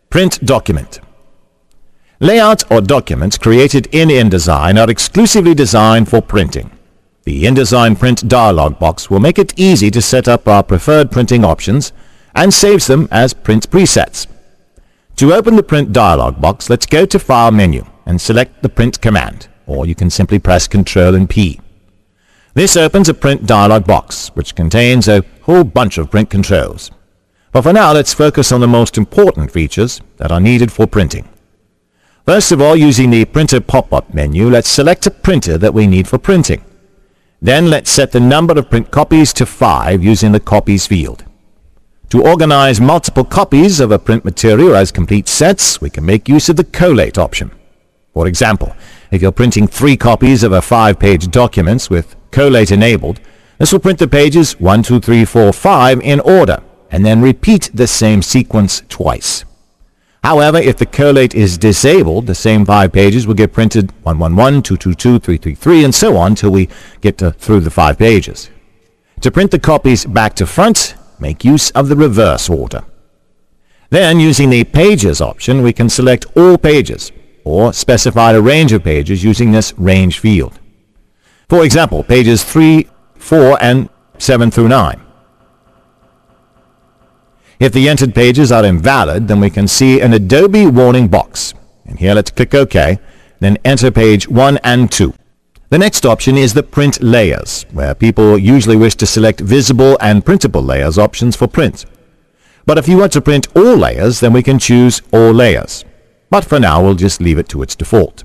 Print document. Layout or documents created in InDesign are exclusively designed for printing. The InDesign Print dialog box will make it easy to set up our preferred printing options and saves them as print presets. To open the Print dialog box, let's go to File menu and select the Print command, or you can simply press Ctrl and P. This opens a Print dialog box, which contains a whole bunch of print controls. But for now, let's focus on the most important features that are needed for printing. First of all, using the Printer pop-up menu, let's select a printer that we need for printing. Then let's set the number of print copies to 5 using the Copies field. To organize multiple copies of a print material as complete sets, we can make use of the collate option. For example, if you're printing 3 copies of a 5-page document with collate enabled, this will print the pages 1, 2, 3, 4, 5 in order, and then repeat the same sequence twice. However, if the collate is disabled, the same 5 pages will get printed 111, 222, 333, and so on till we get through the 5 pages. To print the copies back to front, make use of the reverse order. Then, using the Pages option, we can select all pages, or specify a range of pages using this Range field. For example, pages 3, 4, and 7 through 9. If the entered pages are invalid, then we can see an Adobe warning box. And here let's click OK, then enter page 1 and 2. The next option is the Print Layers, where people usually wish to select visible and printable layers options for print. But if you want to print all layers, then we can choose All Layers. But for now, we'll just leave it to its default.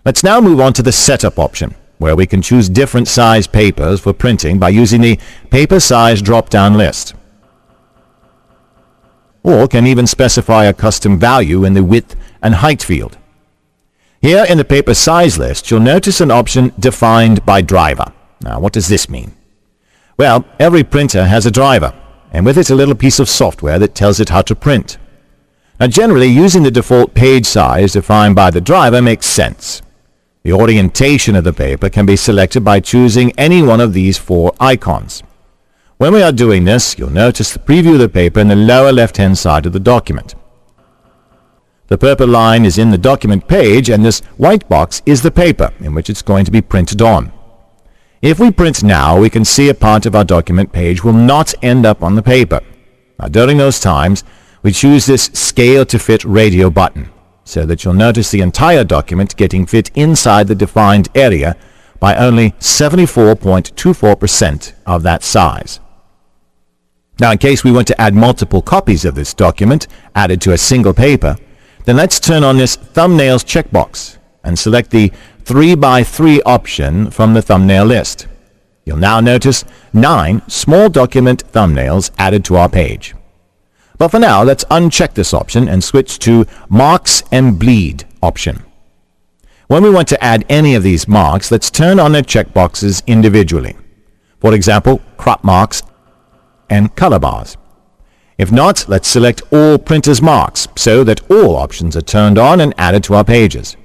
Let's now move on to the Setup option, where we can choose different size papers for printing by using the Paper Size drop-down list. Or can even specify a custom value in the Width and Height field. Here in the Paper Size list, you'll notice an option Defined by Driver. Now, what does this mean? Well, every printer has a driver, and with it a little piece of software that tells it how to print. Now, generally, using the default page size defined by the driver makes sense. The orientation of the paper can be selected by choosing any one of these 4 icons. When we are doing this, you'll notice the preview of the paper in the lower left-hand side of the document. The purple line is in the document page, and this white box is the paper in which it's going to be printed on. If we print now, we can see a part of our document page will not end up on the paper. Now, during those times, we choose this Scale to Fit radio button, so that you'll notice the entire document getting fit inside the defined area by only 74.24% of that size. Now, in case we want to add multiple copies of this document added to a single paper, then let's turn on this Thumbnails checkbox and select the 3x3 option from the thumbnail list. You'll now notice 9 small document thumbnails added to our page. But for now, let's uncheck this option and switch to Marks and Bleed option. When we want to add any of these marks, let's turn on the checkboxes individually. For example, crop marks and color bars. If not, let's select all printers marks so that all options are turned on and added to our pages.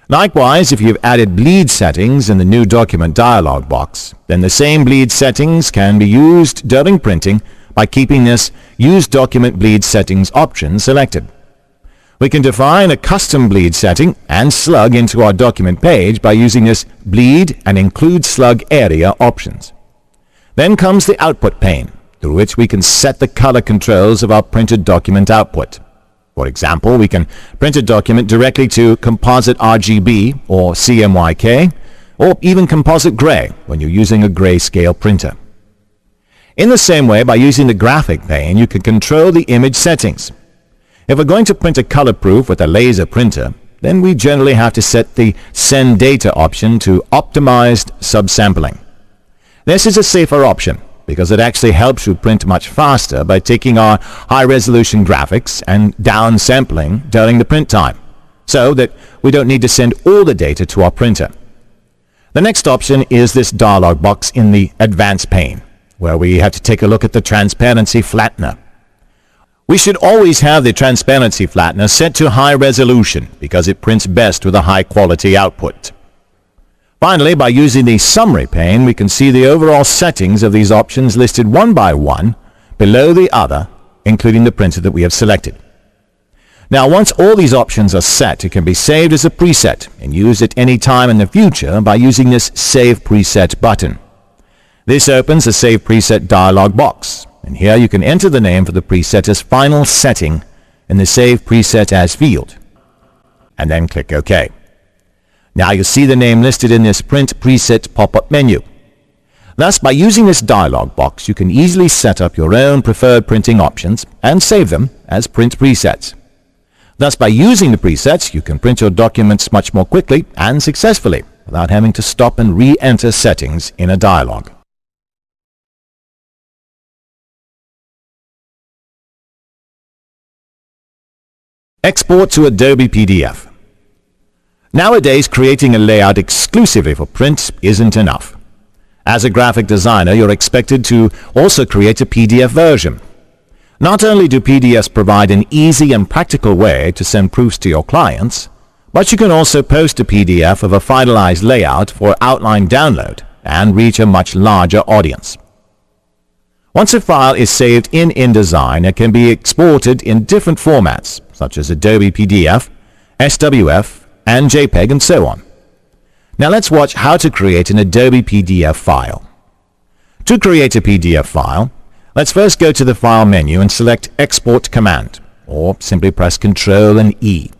Likewise, if you've added bleed settings in the new document dialog box, then the same bleed settings can be used during printing by keeping this Use Document Bleed Settings option selected. We can define a custom bleed setting and slug into our document page by using this Bleed and Include Slug Area options. Then comes the Output pane, through which we can set the color controls of our printed document output. For example, we can print a document directly to Composite RGB or CMYK, or even Composite Gray when you're using a grayscale printer. In the same way, by using the Graphic pane, you can control the image settings. If we're going to print a color proof with a laser printer, then we generally have to set the Send Data option to Optimized Subsampling. This is a safer option, because it actually helps you print much faster by taking our high-resolution graphics and downsampling during the print time, so that we don't need to send all the data to our printer. The next option is this dialog box in the Advanced pane, where we have to take a look at the Transparency Flattener. We should always have the Transparency Flattener set to high resolution, because it prints best with a high-quality output. Finally, by using the Summary pane, we can see the overall settings of these options listed one by one below the other, including the printer that we have selected. Now, once all these options are set, it can be saved as a preset and used at any time in the future by using this Save Preset button. This opens a Save Preset dialog box, and here you can enter the name for the preset as Final Setting in the Save Preset As field, and then click OK. Now you'll see the name listed in this Print Preset pop-up menu. Thus, by using this dialog box, you can easily set up your own preferred printing options and save them as print presets. Thus, by using the presets, you can print your documents much more quickly and successfully without having to stop and re-enter settings in a dialog. Export to Adobe PDF. Nowadays, creating a layout exclusively for print isn't enough. As a graphic designer, you're expected to also create a PDF version. Not only do PDFs provide an easy and practical way to send proofs to your clients, but you can also post a PDF of a finalized layout for outline download and reach a much larger audience. Once a file is saved in InDesign, it can be exported in different formats, such as Adobe PDF, SWF, and Jpeg, and so on. Now let's watch how to create an Adobe PDF file. To create a PDF file, let's first go to the File menu and select Export Command, or simply press Ctrl and E.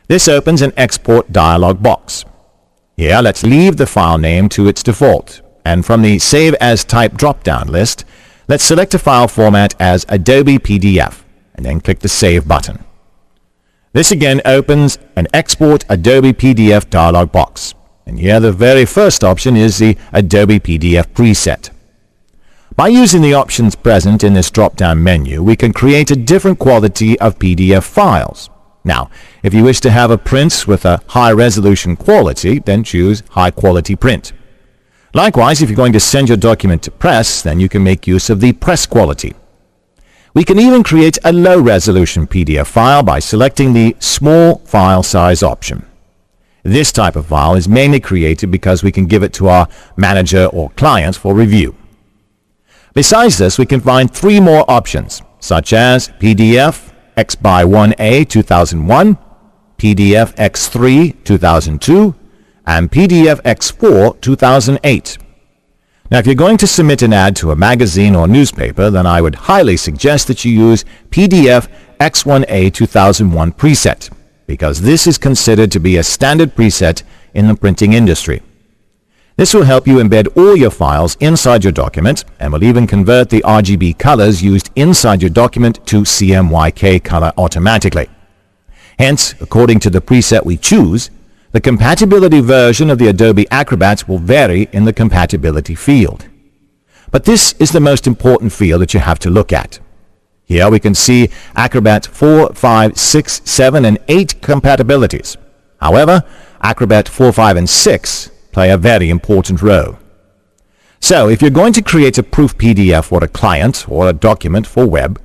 This opens an Export dialog box. Here, let's leave the file name to its default, and from the Save As Type drop-down list, let's select a file format as Adobe PDF, and then click the Save button. This again opens an Export Adobe PDF dialog box, and here the very first option is the Adobe PDF preset. By using the options present in this drop-down menu, we can create a different quality of PDF files. Now, if you wish to have a print with a high-resolution quality, then choose High-Quality Print. Likewise, if you're going to send your document to press, then you can make use of the Press Quality. We can even create a low-resolution PDF file by selecting the Small File Size option. This type of file is mainly created because we can give it to our manager or client for review. Besides this, we can find three more options, such as PDF X/1A 2001, PDF X3 2002, and PDF X4 2008. Now, if you're going to submit an ad to a magazine or newspaper, then I would highly suggest that you use PDF X1A 2001 preset, because this is considered to be a standard preset in the printing industry. This will help you embed all your files inside your document and will even convert the RGB colors used inside your document to CMYK color automatically. Hence, according to the preset we choose, the compatibility version of the Adobe Acrobat will vary in the compatibility field. But this is the most important field that you have to look at. Here we can see Acrobat 4, 5, 6, 7, and 8 compatibilities. However, Acrobat 4, 5, and 6 play a very important role. So, if you're going to create a proof PDF for a client or a document for web,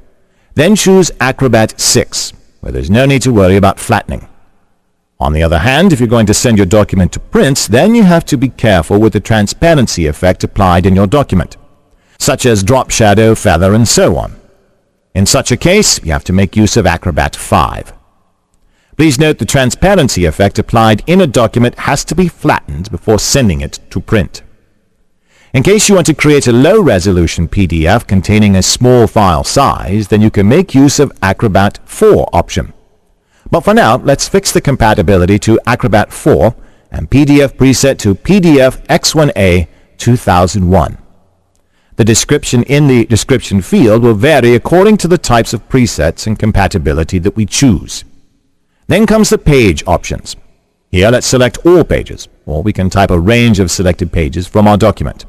then choose Acrobat 6, where there's no need to worry about flattening. On the other hand, if you're going to send your document to print, then you have to be careful with the transparency effect applied in your document, such as drop shadow, feather, and so on. In such a case, you have to make use of Acrobat 5. Please note the transparency effect applied in a document has to be flattened before sending it to print. In case you want to create a low-resolution PDF containing a small file size, then you can make use of Acrobat 4 option. But for now, let's fix the compatibility to Acrobat 4 and PDF preset to PDF X1A 2001. The description in the description field will vary according to the types of presets and compatibility that we choose. Then comes the page options. Here, let's select all pages, or we can type a range of selected pages from our document.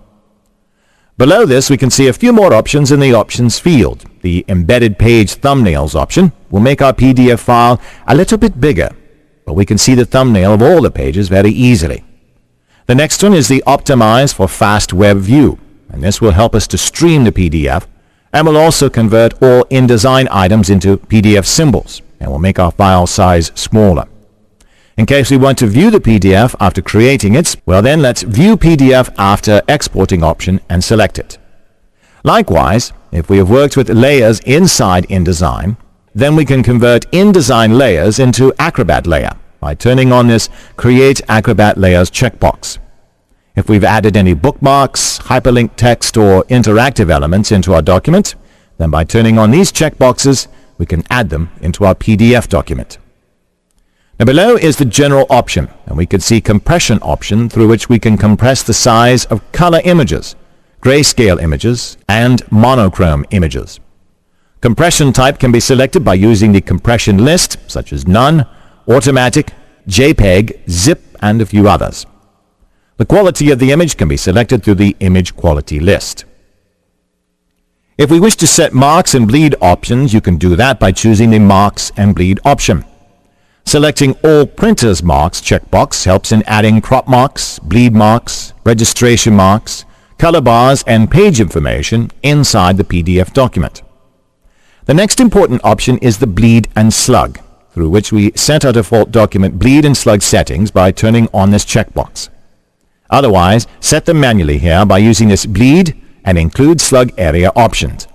Below this, we can see a few more options in the Options field. The Embedded Page Thumbnails option will make our PDF file a little bit bigger, but we can see the thumbnail of all the pages very easily. The next one is the Optimize for Fast Web View, and this will help us to stream the PDF, and will also convert all InDesign items into PDF symbols, and will make our file size smaller. In case we want to view the PDF after creating it, well then let's View PDF after exporting option and select it. Likewise, if we have worked with layers inside InDesign, then we can convert InDesign layers into Acrobat layer by turning on this Create Acrobat Layers checkbox. If we've added any bookmarks, hyperlink text, or interactive elements into our document, then by turning on these checkboxes, we can add them into our PDF document. Now below is the general option, and we can see compression option through which we can compress the size of color images, grayscale images, and monochrome images. Compression type can be selected by using the compression list, such as None, Automatic, Jpeg, Zip, and a few others. The quality of the image can be selected through the Image Quality list. If we wish to set marks and bleed options, you can do that by choosing the Marks and Bleed option. Selecting All Printers Marks checkbox helps in adding crop marks, bleed marks, registration marks, color bars, and page information inside the PDF document. The next important option is the Bleed and Slug, through which we set our default document bleed and slug settings by turning on this checkbox. Otherwise, set them manually here by using this Bleed and Include Slug Area options.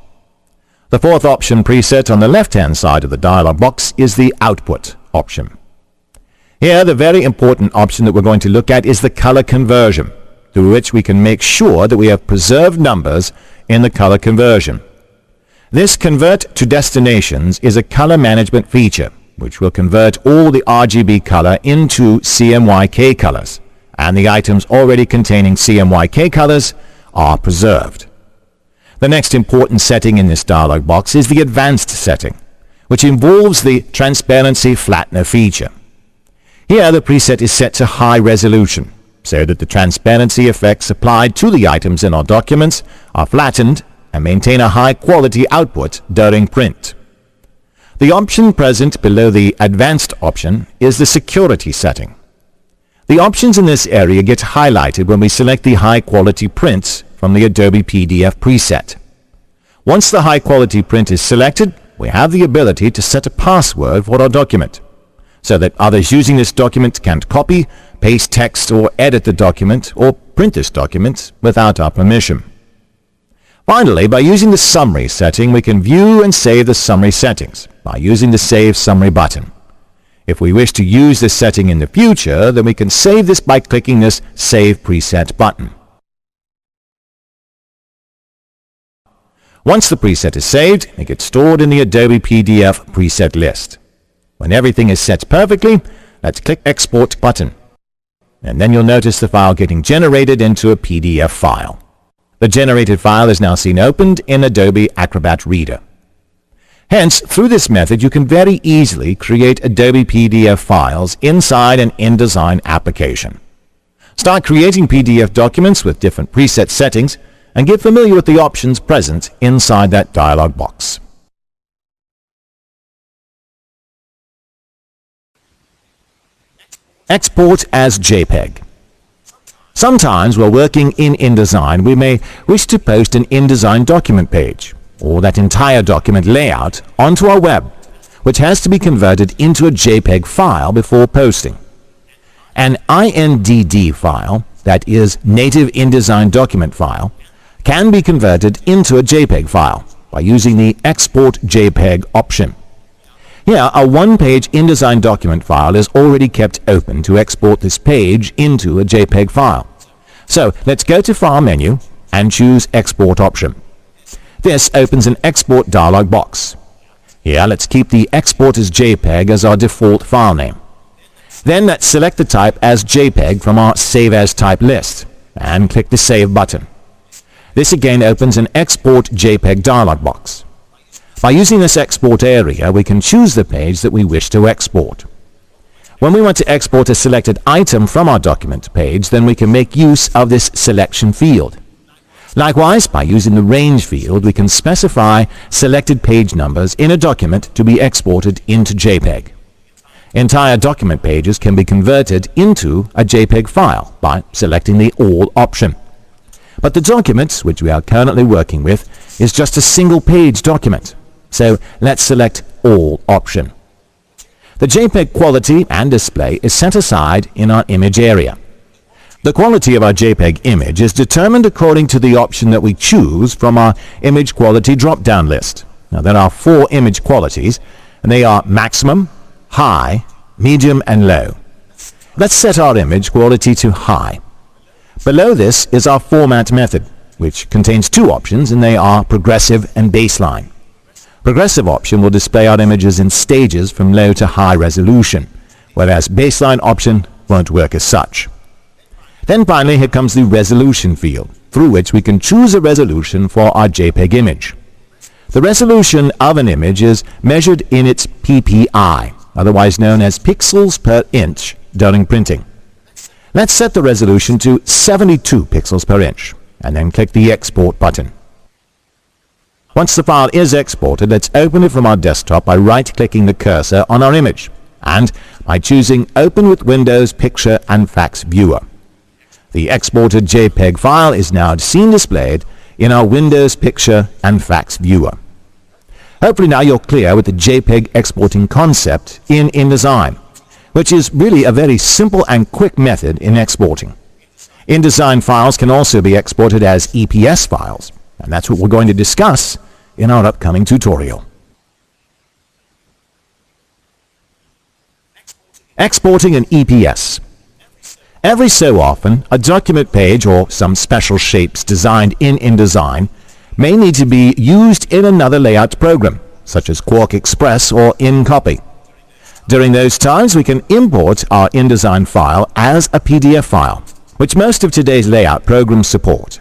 The fourth option preset on the left-hand side of the dialog box is the Output option. Here, the very important option that we're going to look at is the color conversion, through which we can make sure that we have preserved numbers in the color conversion. This Convert to Destinations is a color management feature, which will convert all the RGB color into CMYK colors, and the items already containing CMYK colors are preserved. The next important setting in this dialog box is the Advanced setting, which involves the Transparency Flattener feature. Here the preset is set to high resolution, so that the transparency effects applied to the items in our documents are flattened and maintain a high quality output during print. The option present below the Advanced option is the Security setting. The options in this area get highlighted when we select the high quality prints from the Adobe PDF preset. Once the high quality print is selected, we have the ability to set a password for our document, so that others using this document can't copy, paste text, or edit the document, or print this document without our permission. Finally, by using the Summary setting, we can view and save the summary settings by using the Save Summary button. If we wish to use this setting in the future, then we can save this by clicking this Save Preset button. Once the preset is saved, it gets stored in the Adobe PDF preset list. When everything is set perfectly, let's click Export button. And then you'll notice the file getting generated into a PDF file. The generated file is now seen opened in Adobe Acrobat Reader. Hence, through this method, you can very easily create Adobe PDF files inside an InDesign application. Start creating PDF documents with different preset settings and get familiar with the options present inside that dialog box. Export as JPEG. Sometimes while working in InDesign, we may wish to post an InDesign document page, or that entire document layout, onto our web, which has to be converted into a JPEG file before posting. An INDD file, that is Native InDesign Document File, can be converted into a JPEG file by using the Export JPEG option. Here, a one-page InDesign document file is already kept open to export this page into a JPEG file. So let's go to File menu and choose Export option. This opens an Export dialog box. Here, let's keep the Export as JPEG as our default file name. Then let's select the type as JPEG from our Save As type list and click the Save button. This again opens an Export JPEG dialog box. By using this export area, we can choose the page that we wish to export. When we want to export a selected item from our document page, then we can make use of this selection field. Likewise, by using the range field, we can specify selected page numbers in a document to be exported into JPEG. Entire document pages can be converted into a JPEG file by selecting the All option. But the document, which we are currently working with, is just a single-page document. So let's select All option. The JPEG quality and display is set aside in our image area. The quality of our JPEG image is determined according to the option that we choose from our Image Quality drop-down list. Now, there are 4 image qualities, and they are maximum, high, medium, and low. Let's set our image quality to high. Below this is our format method, which contains two options, and they are progressive and baseline. Progressive option will display our images in stages from low to high resolution, whereas baseline option won't work as such. Then finally, here comes the resolution field, through which we can choose a resolution for our JPEG image. The resolution of an image is measured in its PPI, otherwise known as pixels per inch, during printing. Let's set the resolution to 72 pixels per inch, and then click the Export button. Once the file is exported, let's open it from our desktop by right-clicking the cursor on our image, and by choosing Open with Windows Picture and Fax Viewer. The exported JPEG file is now seen displayed in our Windows Picture and Fax Viewer. Hopefully now you're clear with the JPEG exporting concept in InDesign, which is really a very simple and quick method in exporting. InDesign files can also be exported as EPS files, and that's what we're going to discuss in our upcoming tutorial. Exporting an EPS. Every so often, a document page or some special shapes designed in InDesign may need to be used in another layout program, such as Quark Express or InCopy. During those times, we can import our InDesign file as a PDF file, which most of today's layout programs support.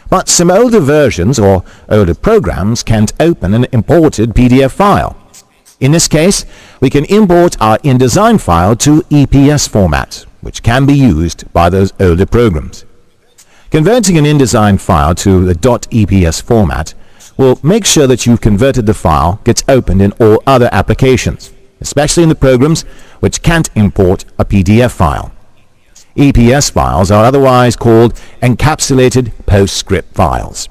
But some older versions or older programs can't open an imported PDF file. In this case, we can import our InDesign file to EPS format, which can be used by those older programs. Converting an InDesign file to the .eps format will make sure that you've converted the file gets opened in all other applications, especially in the programs which can't import a PDF file. EPS files are otherwise called encapsulated PostScript files.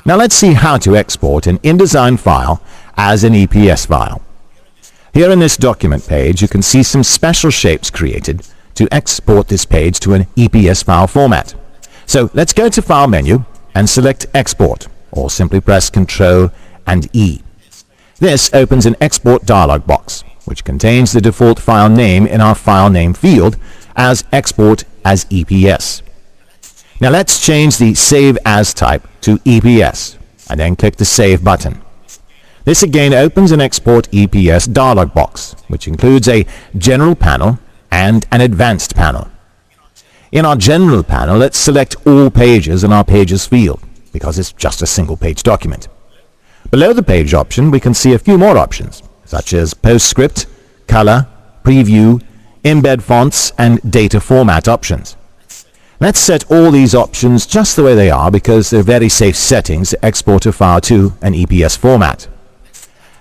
Now let's see how to export an InDesign file as an EPS file. Here in this document page, you can see some special shapes created to export this page to an EPS file format. So let's go to File menu and select Export, or simply press Ctrl and E. This opens an Export dialog box, which contains the default file name in our File Name field as Export as EPS. Now let's change the Save As type to EPS, and then click the Save button. This again opens an Export EPS dialog box, which includes a General panel and an Advanced panel. In our General panel, let's select All Pages in our Pages field, because it's just a single-page document. Below the Page option, we can see a few more options, such as PostScript, Color, Preview, Embed Fonts, and Data Format options. Let's set all these options just the way they are because they're very safe settings to export a file to an EPS format.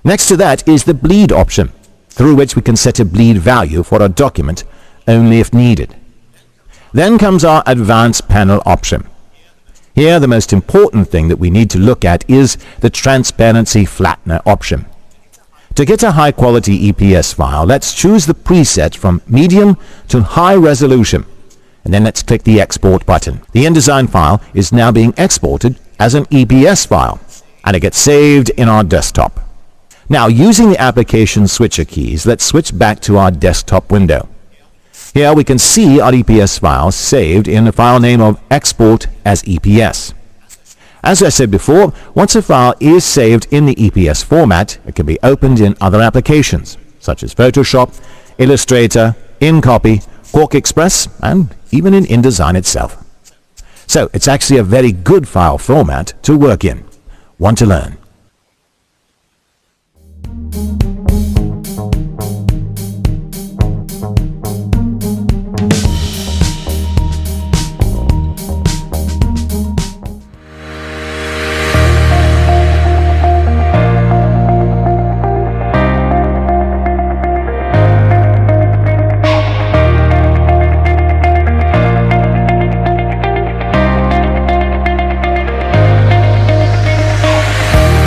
Next to that is the Bleed option, through which we can set a bleed value for a document only if needed. Then comes our Advanced panel option. Here the most important thing that we need to look at is the Transparency Flattener option. To get a high-quality EPS file, let's choose the preset from medium to high resolution, and then let's click the Export button. The InDesign file is now being exported as an EPS file, and it gets saved in our desktop. Now, using the application switcher keys, let's switch back to our desktop window. Here we can see our EPS file saved in the file name of Export as EPS. As I said before, once a file is saved in the EPS format, it can be opened in other applications, such as Photoshop, Illustrator, InCopy, Quark Express, and even in InDesign itself. So it's actually a very good file format to work in. Want to learn?